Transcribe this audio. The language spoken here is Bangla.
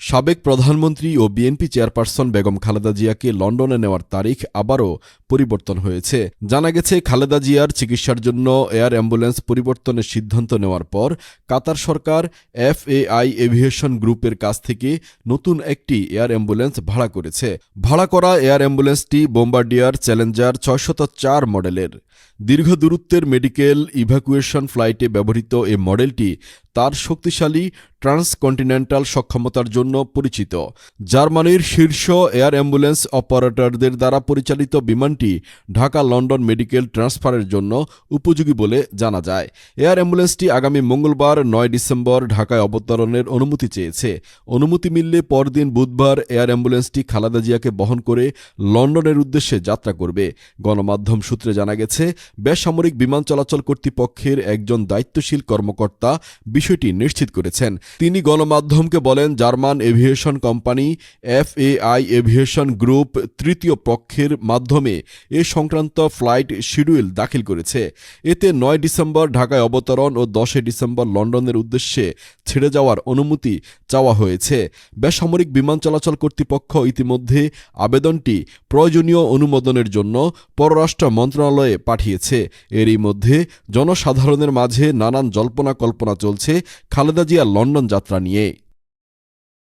সাবেক প্রধানমন্ত্রী ও বিএনপি চেয়ারপারসন বেগম খালেদা জিয়াকে লন্ডনে নেওয়ার তারিখ আবারও পরিবর্তন হয়েছে। জানা গেছে, খালেদা জিয়ার চিকিৎসার জন্য এয়ার অ্যাম্বুলেন্স পরিবর্তনের সিদ্ধান্ত নেওয়ার পর কাতার সরকার FAI এভিয়েশন গ্রুপের কাছ থেকে নতুন একটি এয়ার অ্যাম্বুলেন্স ভাড়া করেছে। ভাড়া করা এয়ার অ্যাম্বুলেন্সটি বোম্বার্ডিয়ার চ্যালেঞ্জার ৬০৪ মডেলের। দীর্ঘ দূরত্বের মেডিকেল ইভ্যাকুয়েশন ফ্লাইটে ব্যবহৃত এ মডেলটি তার শক্তিশালী ট্রান্সকন্টিনেন্টাল সক্ষমতার জন্য পরিচিত। জার্মানির শীর্ষ এয়ার অ্যাম্বুলেন্স অপারেটরদের দ্বারা পরিচালিত বিমানটি ঢাকা লন্ডন মেডিকেল ট্রান্সফারের জন্য উপযোগী বলে জানা যায়। এয়ার অ্যাম্বুলেন্সটি আগামী মঙ্গলবার ৯ ডিসেম্বর ঢাকায় অবতরণের অনুমতি চেয়েছে। অনুমতি মিললে পরদিন বুধবার এয়ার অ্যাম্বুলেন্সটি খালেদা জিয়াকে বহন করে লন্ডনের উদ্দেশ্যে যাত্রা করবে। গণমাধ্যম সূত্রে জানা গেছে, বেসামরিক বিমান চলাচল কর্তৃপক্ষের একজন দায়িত্বশীল কর্মকর্তা বিষয়টি নিশ্চিত করেছেন। তিনি গণমাধ্যমকে বলেন, German aviation company FAI aviation group তৃতীয় পক্ষের মাধ্যমে এ সংক্রান্ত ফ্লাইট শিডিউল দাখিল করেছে। এতে ৯ ডিসেম্বর ঢাকায় অবতরণ ও ১০ ডিসেম্বর লন্ডনের উদ্দেশ্যে ছেড়ে যাওয়ার অনুমতি চাওয়া হয়েছে। বেসামরিক বিমান চলাচল কর্তৃপক্ষ ইতিমধ্যে আবেদনটি প্রয়োজনীয় অনুমোদনের জন্য পররাষ্ট্র মন্ত্রণালয়ে পাঠিয়েছে। এরই মধ্যে জনসাধারণের মাঝে নানান জল্পনা কল্পনা চলছে খালেদা জিয়ার লন্ডন যাত্রা নিয়ে।